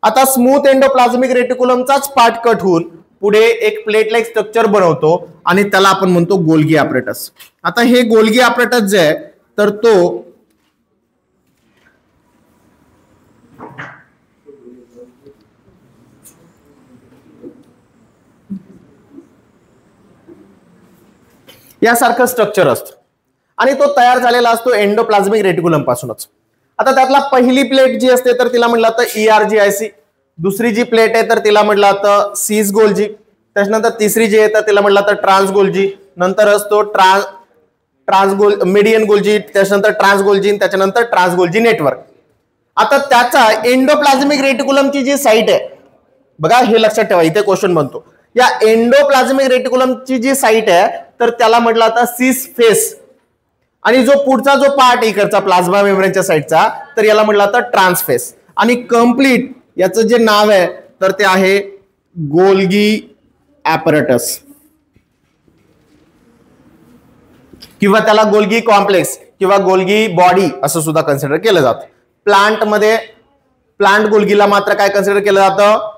आता स्मूथ एंडोप्लाझ्मिक रेटिक्युलमचाच पार्ट कट होऊन पुढे एक प्लेट लाईक स्ट्रक्चर बनवतो आणि त्याला आपण म्हणतो गोल्गी ॲपरेटस. आता हे गोल्गी ॲपरेटस जे आहे तर तो यासारखं स्ट्रक्चर असतं आणि तो तयार झालेला असतो एंडोप्लाझ्मिक रेटिक्युलम पासूनच. आता त्यातला पहिली प्लेट जी असते तर तिला म्हटलं जातं ERGIC, दुसरी जी प्लेट आहे तर तिला म्हटलं जातं सीस गोल्जी, त्याच्यानंतर तिसरी जी आहे तर तिला म्हटलं जातं ट्रान्स गोल्जी, नंतर असतो मीडियन गोल्जी, त्याच्यानंतर ट्रान्स गोल्जी, त्याच्यानंतर ट्रान्स गोल्जी नेटवर्क. आता त्याचा एंडोप्लाझ्मिक रेटिक्युलमची जी साईट आहे, बघा हे लक्षात ठेवा, इथे क्वेश्चन बनतो. या एंडोप्लाझ्मिक रेटिक्युलमची जी साईट आहे तर त्याला म्हटलं जातं सीस फेस. आणि जो पुढचा जो पार्ट इकडचा प्लाझ्मा मेम्ब्रेनच्या साईडचा तर याला म्हटलं जातं ट्रान्सफेस. आणि कम्प्लीट याचं जे नाव आहे तर ते आहे गोल्गी ॲपरेटस किंवा त्याला गोल्गी कॉम्प्लेक्स किंवा गोल्गी बॉडी असं सुद्धा कन्सिडर केलं जातं. प्लांट गोल्गीला मात्र काय कन्सिडर केलं जातं,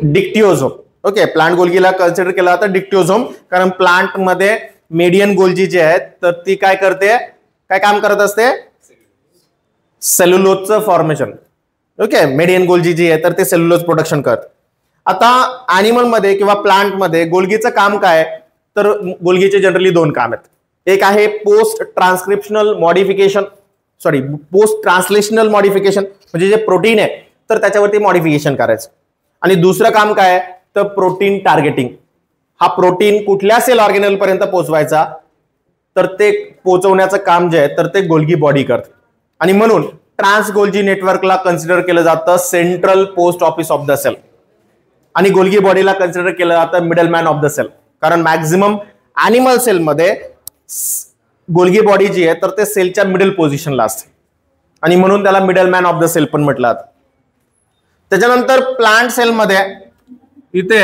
डिक्टिओझोम. ओके, प्लांट गोल्गीला कन्सिडर केलं जातं डिक्टिओझोम, कारण प्लांट मध्ये मेडियन गोल्जी जे आहेत तर ती काय करते, काय काम करत असते, सेल्युलोजचं फॉर्मेशन. ओके, मेडियन गोल्जी जी आहे तर ते सेल्युलोज प्रोडक्शन करते. आता ॲनिमल मध्ये किंवा प्लांट मध्ये गोल्गीचं काम काय तर गोल्गीचे जनरली 2 काम आहेत. एक आहे post transcriptional modification, post translational modification, म्हणजे जे प्रोटीन आहे तर त्याच्यावरती मॉडिफिकेशन करायचं. आणि दुसरं काम काय तर प्रोटीन टार्गेटिंग. हा प्रोटीन कुठल्या सेल ऑर्गेनल पर्यंत पोहोचवायचा तर ते पोहोचवण्याचं काम जे आहे तर ते गोल्गी बॉडी करते. आणि म्हणून ट्रान्स गोल्जी नेटवर्कला कन्सिडर केलं जातं central post office of the cell आणि गोल्गी बॉडीला कन्सिडर केलं जातं middle man of the cell. कारण मॅक्झिमम ॲनिमल सेलमध्ये गोल्गी बॉडी जी आहे तर ते सेलच्या मिडल पोझिशनला असते आणि म्हणून त्याला middle man of the cell पण म्हटलं जातं. त्याच्यानंतर प्लांट सेलमध्ये इथे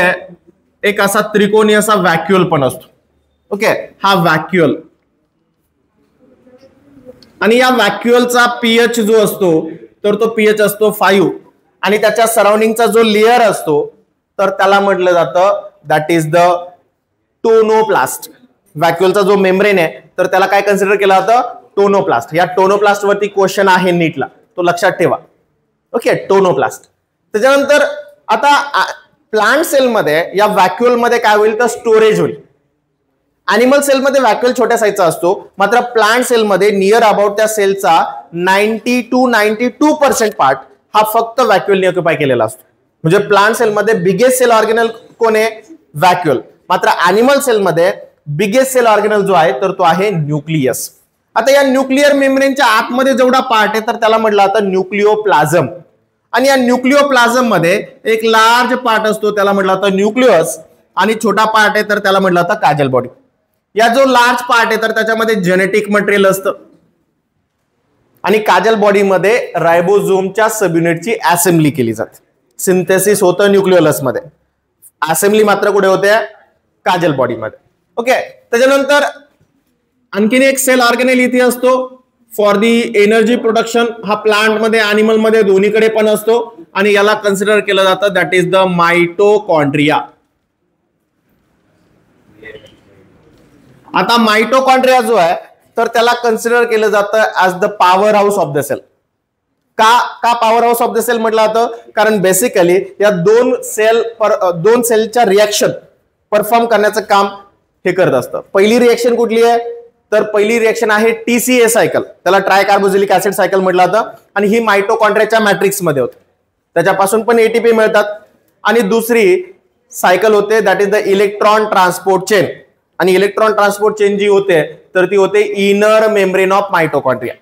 एक असा त्रिकोणी असा व्हॅक्युअल पण असतो. ओके, हा व्हॅक्युअल, आणि या व्हॅक्युअलचा पीएच जो असतो तर तो पीएच असतो 5 आणि त्याच्या सराउंडिंगचा जो लेअर असतो तर त्याला म्हटलं जातं दॅट इज द टोनोप्लास्ट. व्हॅक्युअलचा जो मेम्ब्रेन आहे तर त्याला काय कन्सिडर केलं जातं, टोनोप्लास्ट. या टोनोप्लास्ट वरती क्वेश्चन आहे नीटला, तो लक्षात ठेवा. Okay, tonoplast. त्याच्यानंतर आता प्लांट सेलमध्ये या व्हॅक्युअल मध्ये काय होईल तर स्टोरेज होईल. ॲनिमल सेलमध्ये व्हॅक्युअल छोट्या साईजचा असतो, मात्र प्लांट सेलमध्ये नियर अबाउट त्या सेलचा 90 to 92% पार्ट हा फक्त व्हॅक्युअलने ऑक्युपाय केलेला असतो. म्हणजे प्लांट सेलमध्ये बिगेस्ट सेल ऑर्गेनल कोण आहे, व्हॅक्युअल. मात्र ॲनिमल सेलमध्ये बिगेस्ट सेल ऑर्गेनल जो आहे तर तो आहे न्यूक्लियस. आता या न्यूक्लिअर मेम्ब्रेनच्या आतमध्ये जेवढा पार्ट आहे तर त्याला म्हटलं जातं न्यूक्लिओप्लाझम. आणि या न्यूक्लिओप्लाझम मध्ये एक लार्ज पार्ट असतो त्याला म्हटलं जातं न्यूक्लियस, आणि छोटा पार्ट आहे तर त्याला म्हटलं जातं काजल बॉडी. या जो लार्ज पार्ट आहे तर त्याच्यामध्ये जेनेटिक मटेरियल असतं, आणि काजल बॉडीमध्ये रायबोझोमच्या सबयुनिटची असेंब्ली केली जाते. सिंथेसिस होतं न्यूक्लियोलस मध्ये, असेंब्ली मात्र कुठे होते? काजल बॉडीमध्ये. ओके, त्याच्यानंतर आणखीन एक सेल ऑर्गेनेल इथे असतो फॉर दी एनर्जी प्रोडक्शन. हा प्लांट मध्ये अॅनिमल मध्ये दोन्हीकडे पण असतो, आणि याला कन्सिडर केलं जातं दॅट इज द माइटोकॉन्ड्रिया. आता माइटोकॉन्ड्रिया जो आहे तर त्याला कन्सिडर केलं जातं as the power house of the cell. का power house of the cell म्हटलं जातं? कारण बेसिकली या दोन सेलच्या रिएक्शन परफॉर्म करण्याचं काम हे करत असतं. पहिली रिएक्शन कुठली आहे? तर पहिली रिएक्शन आहे TCA सायकल, त्याला ट्रायकार्बोझिलिक ऍसिड सायकल म्हटलं जातं, आणि ही माइटोकॉन्ड्रियाच्या मॅट्रिक्स मध्ये होते, त्याच्यापासून पण ATP मिळतात. आणि दुसरी सायकल होते that is the electron transport chain, आणि इलेक्ट्रॉन ट्रान्सपोर्ट चेन जी होते तर ती होते इनर मेम्ब्रेन ऑफ माइटोकॉन्ड्रिया.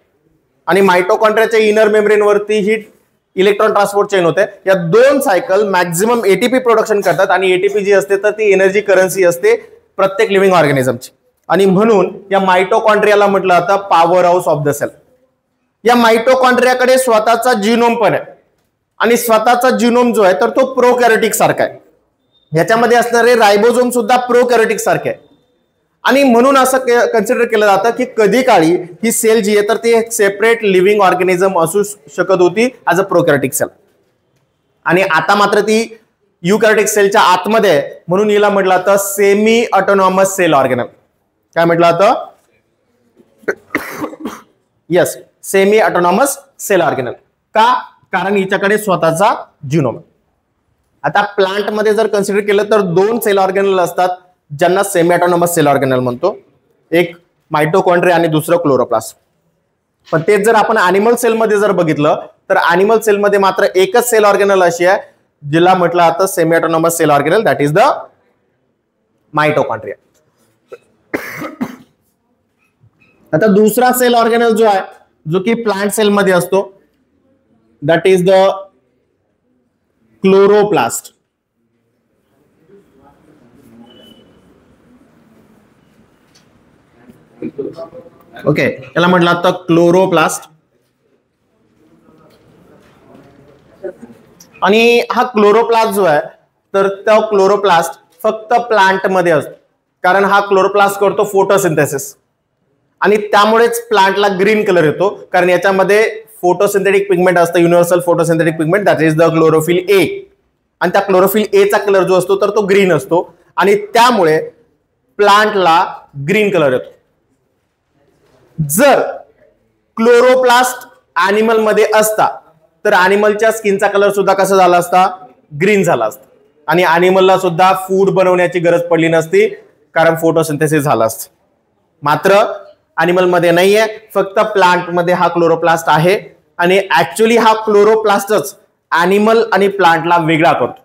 आणि माइटोकॉन्ड्रियाच्या इनर मेम्ब्रेन वरती ही इलेक्ट्रॉन ट्रान्सपोर्ट चेन होते. या दोन सायकल मॅक्झिमम ATP प्रोडक्शन करतात, आणि ATP जी असते तर ती एनर्जी करन्सी असते प्रत्येक लिव्हिंग ऑर्गॅनिझमची. आणि म्हणून या माइटोकॉन्ड्रियाला म्हटलं जातं power house of the cell. या माइटोकॉन्ड्रियाकडे स्वतःचा जिनोम पण आहे, आणि स्वतःचा जिनोम जो आहे तर तो प्रोकॅरियोटिक सारखा आहे. याच्यामध्ये असणारे रायबोझोम सुद्धा प्रोकॅरियोटिक सारखे आहे, आणि म्हणून असं कन्सिडर केलं जातं की कधी काळी ही सेल जी आहे तर ती एक सेपरेट लिव्हिंग ऑर्गॅनिझम असू शकत होती ऍज अ प्रोकॅरियोटिक सेल, आणि आता मात्र ती युकॅरियोटिक सेलच्या आतमध्ये, म्हणून हिला म्हटलं जातं सेमी ऑटोनॉमस सेल ऑर्गॅनल. काय म्हटलं जातं? Yes, semi autonomous cell organelle. का? कारण हिच्याकडे स्वतःचा जिनोम. आता प्लांट मध्ये जर कन्सिडर केलं तर दोन सेल ऑर्गॅनल असतात ज्यांना सेमी ऑटोनॉमस सेल ऑर्गॅनल म्हणतो, एक माइटोकॉन्ड्रिया आणि दुसरं क्लोरोप्लास्ट. पण तेच जर आपण अॅनिमल सेल मध्ये जर बघितलं तर अॅनिमल सेल मध्ये मात्र एकच सेल ऑर्गॅनल अशी आहे जिला म्हटलं जातं semi autonomous cell organelle, that is the mitochondria. आता दुसरा सेल ऑर्गॅनल जो आहे जो की प्लांट सेल मध्ये असतो that is the chloroplast. Okay, याला म्हटलं आता क्लोरोप्लास्ट. आणि हा क्लोरोप्लास्ट जो आहे तर तो क्लोरोप्लास्ट फक्त प्लांट मध्ये असतो, कारण हा क्लोरोप्लास्ट करतो फोटोसिंथेसिस, आणि त्यामुळेच प्लांटला ग्रीन कलर येतो, कारण याच्यामध्ये फोटोसिंथेटिक पिगमेंट असतं, universal photosynthetic pigment that is the chlorophyll A. आणि त्या क्लोरोफिल ए चा कलर जो असतो तर तो ग्रीन असतो, आणि त्यामुळे प्लांटला ग्रीन कलर येतो. जर क्लोरोप्लास्ट अॅनिमल मध्ये असता तर अॅनिमलच्या स्किनचा कलर सुद्धा कसा झाला असता? ग्रीन झाला असता, आणि अॅनिमलला सुद्धा फूड बनवण्याची गरज पडली नसती, कारण फोटोसिंथेसिस झालं असतं. मात्र अॅनिमल मध्ये नाहीये, फक्त प्लांट मध्ये हा क्लोरोप्लास्ट आहे, आणि ऍक्च्युअली हा क्लोरोप्लास्टच अॅनिमल आणि प्लांटला वेगळा करतो.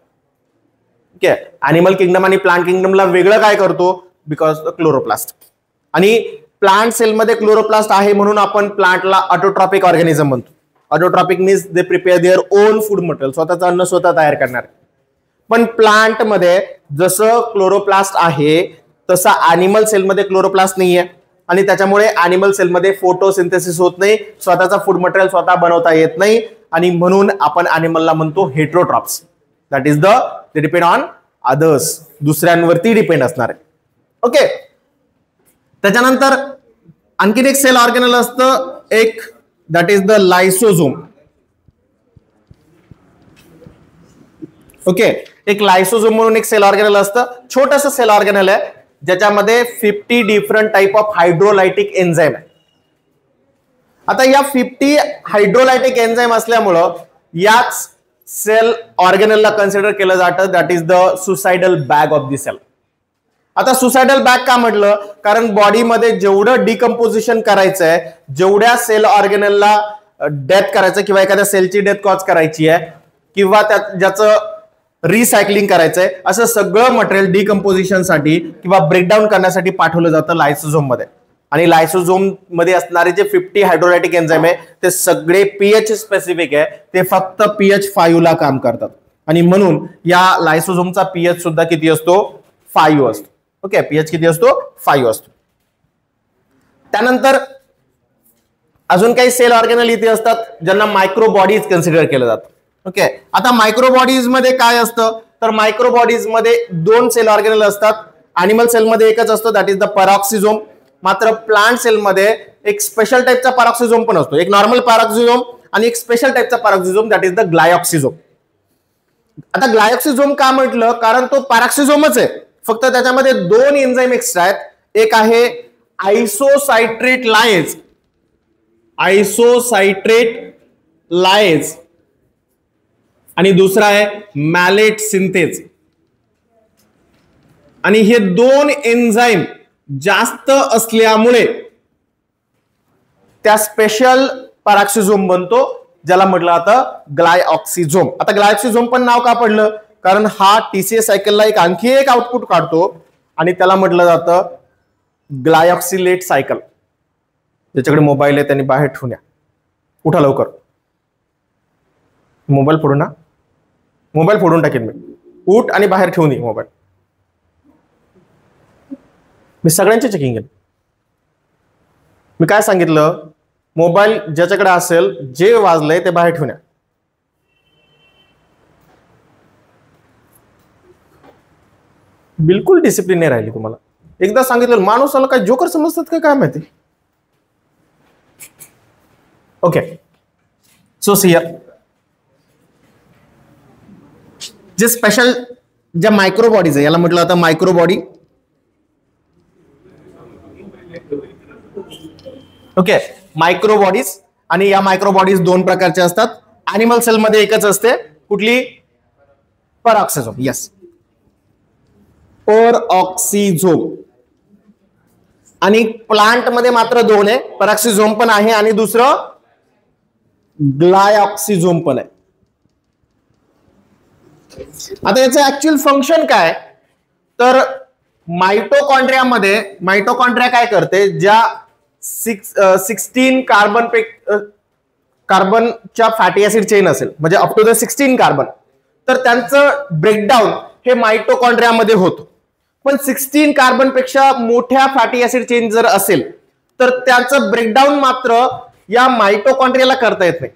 ओके, अॅनिमल किंगडम आणि प्लांट किंगडमला वेगळं काय करतो? Because chloroplast. आणि प्लांट सेल मध्ये क्लोरोप्लास्ट आहे म्हणून आपण प्लांटला ऑटोट्रॉपिक ऑर्गॅनिझम म्हणतो. Autotrophic means they prepare their own food material, स्वतःचं अन्न स्वतः तयार करणार. पण प्लांट मध्ये जसं क्लोरोप्लास्ट आहे तसा अॅनिमल सेल मध्ये क्लोरोप्लास्ट नाहीये, आणि त्याच्यामुळे अॅनिमल सेल मध्ये फोटोसिंथेसिस होत नाही, स्वतःचा फूड मटेरियल स्वतः बनवता येत नाही, आणि म्हणून आपण अॅनिमलला म्हणतो heterotrophs. That is they depend on others, दुसऱ्यांवरती डिपेंड असणार आहे. ओके, त्याच्यानंतर आणखीन एक सेल ऑर्गॅनल असतं एक, दॅट इज द लायसोझोम. ओके, एक लायसोझोम म्हणून एक सेल ऑर्गॅनल असतं, छोटंसं सेल ऑर्गॅनल आहे ज्याच्यामध्ये 50 डिफरंट टाइप ऑफ हायड्रोलायटिक एन्झाईम आहे. आता या 50 हायड्रोलायटिक एन्झाईम असल्यामुळं याच सेल ऑर्गॅनलला कन्सिडर केलं जातं that is the suicidal bag of the cell. आता सुसाइडल बॅग का म्हटलं? कारण बॉडीमध्ये जेवढं डिकम्पोजिशन करायचंय, जेवढ्या सेल ऑर्गॅनलला डेथ करायचं किंवा एखाद्या सेलची डेथ कॉज करायची आहे किंवा ज्याचं रिसायकलिंग करायचंय, असं सगळं मटेरियल डिकम्पोजिशनसाठी किंवा ब्रेकडाऊन करण्यासाठी पाठवलं जातं लायसोझोम मध्ये. आणि लायसोझोम मध्ये असणारे जे 50 हायड्रोलायटिक एन्झाईम आहे ते सगळे पीएच स्पेसिफिक आहे, ते फक्त पीएच 5 ला काम करतात आणि म्हणून या लायसोझोमचा पीएच सुद्धा किती असतो? 5 असतो. ओके, पीएच किती असतो? 5 असतो. त्यानंतर अजून काही सेल ऑर्गेनल इथे असतात ज्यांना मायक्रो बॉडीज कन्सिडर केलं जातं. ओके, आता मायक्रो बॉडीज मध्ये काय असतं तर मायक्रो बॉडीज मध्ये 2 सेल ऑर्गेनल असतात. अॅनिमल सेल मध्ये एकच असतो, दॅट इज द पॅरॉक्सिझोम. मात्र प्लांट सेल मध्ये एक स्पेशल टाइपचा पॅरॉक्सिझोम पण असतो, एक नॉर्मल पॅरॉक्सिझोम आणि एक स्पेशल टाइपचा पॅरॉक्सिझोम, दॅट इज द ग्लायॉक्सिझोम. आता ग्लायॉक्सिझोम का म्हटलं? कारण तो पॅरॉक्सिझोमच आहे, फक्त त्याच्यामध्ये 2 एन्झाईम एक्स्ट्रा आहेत. एक आहे आयसोसायट्रेट लायज, आणि दुसरा आहे मॅलेट सिंथेज. आणि हे 2 एन्झाईम जास्त असल्यामुळे त्या स्पेशल पॅरॉक्सिझोम बनतो ज्याला म्हटलं जातं ग्लायऑक्सिझोम. आता ग्लायऑक्सिझोम पण नाव का पडलं? कारण हा टीसीए सायकलला एक आणखी एक आउटपुट काढतो आणि त्याला म्हटलं जातं ग्लायऑक्सिलेट सायकल. ज्याच्याकडे मोबाईल आहे त्यांनी बाहेर ठेवून या, उठा लवकर. मोबाईल फोडून ना, मोबाईल फोडून टाकेन मी. उठ आणि बाहेर ठेवून ये मोबाईल. मी सगळ्यांचे चेकिंग केलं. मी काय सांगितलं? मोबाईल ज्याच्याकडे असेल, जे वाजलंय ते बाहेर ठेवून या. बिलकुल डिसिप्लिन नाही राहिली तुम्हाला. एकदा सांगितलं माणूसाला काय जोकर समजतात काय माहिती. ओके, सो हियर जे स्पेशल ज्या मायक्रो बॉडीज आहे याला म्हटलं जातं micro body. Okay, micro bodies. आणि या मायक्रो बॉडीज 2 प्रकारच्या असतात. अॅनिमल सेल मध्ये एकच असते, कुठली? पॅरॉक्सिझोम. यस, पॅरॉक्सिझोम. आणि प्लांट मध्ये मात्र 2 आहे, पॅरॉक्सिझोम पण आहे आणि दुसरं ग्लायऑक्सिझोम पण आहे. आता याचं ऍक्च्युअल फंक्शन काय? तर मायटोकॉन्ड्रिया काय करते? ज्या 16 कार्बनच्या फॅटी ऍसिड चेन असेल, म्हणजे अप टू द 16 कार्बन, तर त्यांचं ब्रेकडाऊन हे मायटोकॉन्ड्रियामध्ये होतं. पण 16 कार्बन पेक्षा मोठ्या फॅटी ऍसिड चेन जर असेल तर त्याचं ब्रेकडाऊन मात्र या मायटोकॉन्ड्रियाला करता येत नाही.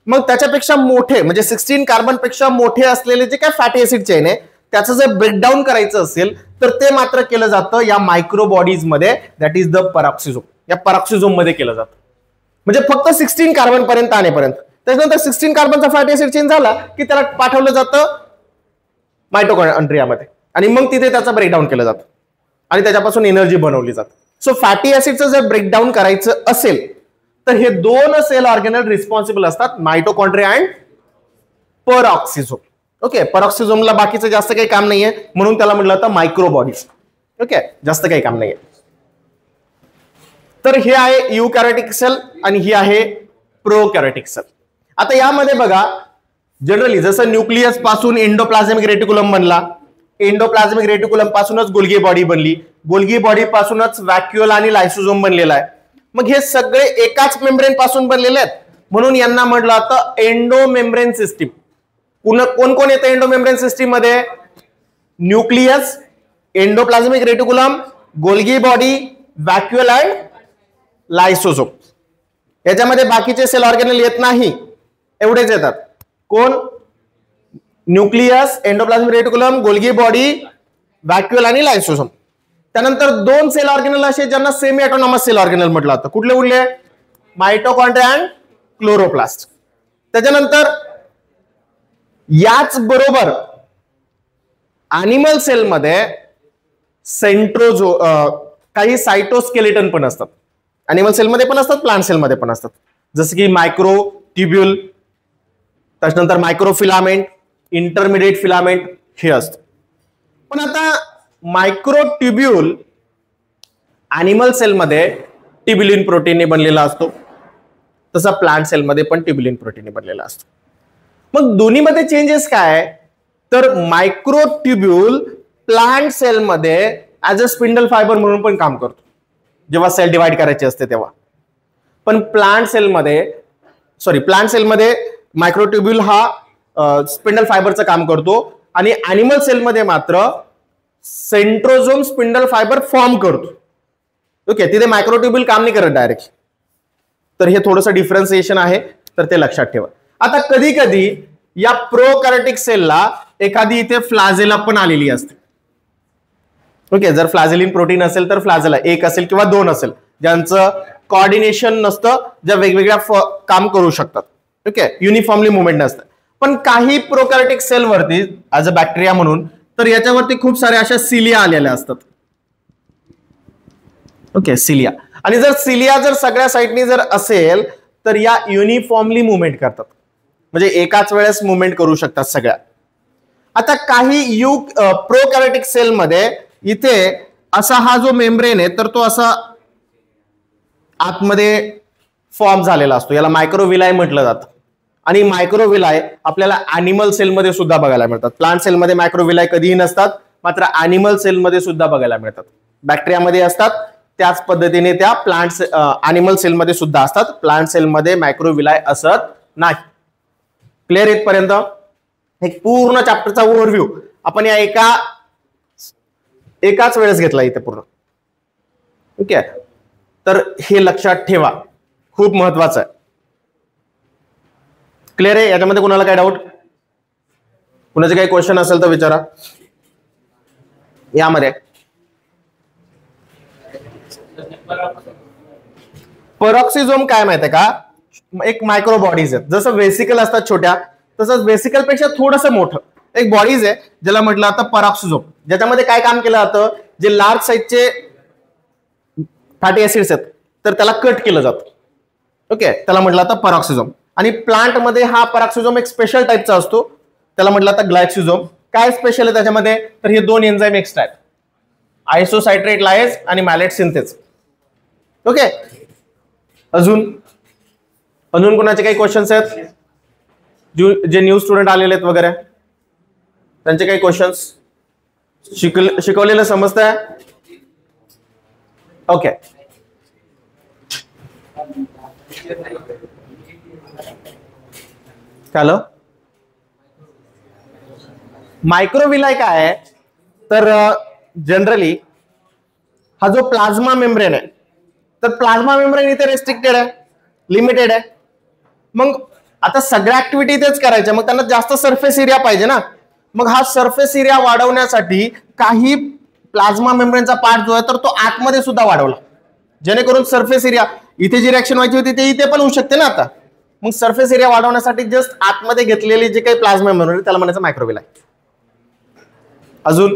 मग त्याच्यापेक्षा मोठे म्हणजे 16 कार्बन पेक्षा मोठे असलेले जे काय फॅटी ऍसिड चेन आहे त्याचं जर ब्रेकडाऊन करायचं असेल तर ते मात्र केलं जातं या मायक्रो बॉडीज मध्ये, दॅट इज द पॅरॉक्सिझोम. या पॅरॉक्सिझोम मध्ये केलं जातं. म्हणजे फक्त 16 कार्बन पर्यंत आणेपर्यंत. त्याच्यानंतर 16 कार्बनचा फॅटी ऍसिड चेन झाला की त्याला पाठवलं जातं मायटोकॉन्ड्रियामध्ये आणि मग तिथे त्याचं ब्रेकडाऊन केलं जातं आणि त्याच्यापासून एनर्जी बनवली जाते. सो फॅटी ऍसिडचं जर ब्रेकडाऊन करायचं असेल तर हे 2 सेल ऑर्गेनल रिस्पॉन्सिबल असतात, मायटोकॉन्ड्रिया अँड पॅरॉक्सिझोम. ओके, पॅरॉक्सिझोमला बाकीचं जास्त काही काम नाहीये म्हणून त्याला म्हटलं जातं मायक्रो बॉडीज. ओके, जास्त काही काम नाहीये. तर हे आहे युकॅरियोटिक सेल आणि ही आहे प्रोकॅरियोटिक सेल. आता यामध्ये बघा, जनरली जसं न्यूक्लियस पासून एंडोप्लाझमिक रेटिक्युलम बनला, एंडोप्लाझमिक रेटिक्युलम पासूनच गोल्गी बॉडी बनली, गोल्गी बॉडी पासूनच व्हॅक्युअल आणि लायसोझोम बनलेला आहे. मग हे सगळे एकाच मेम्ब्रेन पासून बनलेले आहेत म्हणून यांना म्हटलं जातं एंडो मेम्ब्रेन सिस्टीम. कोण कोण येतं एंडो मेम्ब्रेन सिस्टीम मध्ये? Nucleus, endoplasmic reticulum, Golgi body, vacuole and lysosome. याच्यामध्ये बाकीचे सेल ऑर्गेनल येत नाही, एवढेच येतात. कोण? Nucleus, endoplasmic reticulum, Golgi body, vacuole आणि लायसोझोम. त्यानंतर 2 सेल ऑर्गेनल असे ज्यांना सेमी ऑटोनॉमस सेल ऑर्गेनल म्हटलं जातं. कुठले कुठले? Mitochondria and chloroplast. त्याच्यानंतर याच बरोबर अॅनिमल सेलमध्ये काही सायटोस्केलेटन पण असतात. अॅनिमल सेलमध्ये पण असतात, प्लांट सेलमध्ये पण असतात. जसं की मायक्रो ट्युब्युल, त्याच्यानंतर मायक्रो फिलामेंट, इंटरमिडिएट फिलामेंट हे असतं. पण आता मायक्रो ट्युब्युल अॅनिमल सेलमध्ये ट्युब्युलिन प्रोटीनने बनलेला असतो, तसा प्लांट सेलमध्ये पण ट्युब्युलिन प्रोटीनने बनलेला असतो. मग दोन्हीमध्ये चेंजेस काय? तर मायक्रो ट्युब्युल प्लांट सेलमध्ये ऍज अ स्पिंडल फायबर म्हणून पण काम करतो जेव्हा सेल डिवाइड करायची असते तेव्हा. पण प्लांट सेलमध्ये मायक्रोट्युब्यूल हा स्पिंडल फायबरचं काम करतो आणि अॅनिमल सेलमध्ये मात्र सेंट्रोझोम स्पिंडल फायबर फॉर्म करतो. ओके, तिथे मायक्रोट्युब्यूल काम नाही करत डायरेक्ट. तर हे थोडंसं डिफरन्सिएशन आहे, तर ते लक्षात ठेवा. आता कधी कधी या प्रोकॅरियोटिक सेलला एखादी इथे फ्लाजेला पण आलेली असते. ओके, जर फ्लाजेलिन प्रोटीन असेल तर फ्लाजेला एक असेल किंवा दोन असेल, ज्यांचं कॉर्डिनेशन नसतं, ज्या वेगवेगळ्या काम करू शकतात. ओके, युनिफॉर्मली मुवमेंट नसतं. पण काही प्रोकॅरियोटिक सेल वरती ऍज अ बॅक्टेरिया म्हणून तर याच्यावरती खूप साऱ्या अशा सिलिया आलेल्या असतात. Okay, cilia. आणि जर सिलिया जर सगळ्या साईडनी जर असेल तर या युनिफॉर्मली मुवमेंट करतात, म्हणजे एकाच वेळेस मुवमेंट करू शकतात सगळ्या. आता काही प्रोकॅरियोटिक सेलमध्ये इथे असा हा जो मेम्ब्रेन आहे तर तो असा आतमध्ये फॉर्म झालेला असतो, याला मायक्रोविलाय म्हटलं जातं. आणि मायक्रोविलाय आपल्याला अॅनिमल सेलमध्ये सुद्धा बघायला मिळतात. प्लांट सेलमध्ये मायक्रोविलाय कधीही नसतात, मात्र अॅनिमल सेलमध्ये सुद्धा बघायला मिळतात. बॅक्टेरियामध्ये असतात त्याच पद्धतीने त्या अॅनिमल सेलमध्ये सुद्धा असतात. प्लांट सेलमध्ये मायक्रोविलाय असत नाही. क्लिअर इथपर्यंत? एक पूर्ण चॅप्टरचा ओव्हरव्ह्यू आपण या एकाच वेळेस घेतला इथे पूर्ण. ओके, तर हे लक्षात ठेवा, खूप महत्वाचं आहे. क्लिअर आहे? याच्यामध्ये कोणाला काय डाऊट, कुणाचे काही क्वेश्चन असेल तर विचारा. यामध्ये पॅरोक्सिझोम काय माहितीये का, एक मायक्रो बॉडीज आहेत. जसं वेसिकल असतात छोट्या, तसंच वेसिकल पेक्षा थोडंसं मोठं एक बॉडीज आहे ज्याला म्हटलं जातं पॅरोक्सिझोम. ज्याच्यामध्ये काय काम केलं जातं, जे लार्ज साईजचे फॅटी ऍसिड्स आहेत तर त्याला कट केलं जातं. ओके, त्याला म्हटलं जातं पॅरोक्सिझोम. आणि प्लांट मध्ये हा पॅरोक्सिझोम एक स्पेशल टाईपचा असतो, त्याला म्हटलं जातं ग्लायक्सिझोम. काय स्पेशल आहे त्याच्यामध्ये, तर हे दोन एन्झाईम एक्स्ट्रा आहेत, आयसोसायट्रेट लायज आणि मॅलेट सिंथेज. ओके, अजून कोणाचे काही क्वेश्चन्स आहेत, जे न्यू स्टुडंट आलेले आहेत वगैरे, त्यांचे काही क्वेश्चन्स? शिकवलेलं समजतंय? ओके, झालं. मायक्रोविलाय काय आहे तर जनरली हा जो प्लाझ्मा मेम्ब्रेन आहे तर प्लाझ्मा मेम्ब्रेन इथे रेस्ट्रिक्टेड आहे, लिमिटेड आहे. मग आता सगळ्या ऍक्टिव्हिटी तेच करायच्या, मग त्यांना जास्त सरफेस एरिया पाहिजे ना. मग हा सरफेस एरिया वाढवण्यासाठी काही प्लाझ्मा मेम्ब्रेनचा पार्ट जो आहे तर तो आतमध्ये सुद्धा वाढवला, जेणेकरून सरफेस एरिया इथे जी रिएक्शन व्हायची होती ते इथे पण होऊ शकते ना आता. मग सरफेस एरिया वाढवण्यासाठी जस्ट आतमध्ये घेतलेली जे काही प्लाझ्मा मेम्ब्रेन त्याला म्हणायचं मायक्रोविलाय. अजून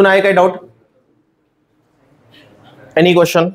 आहे काही डाऊट, एनी क्वेश्चन?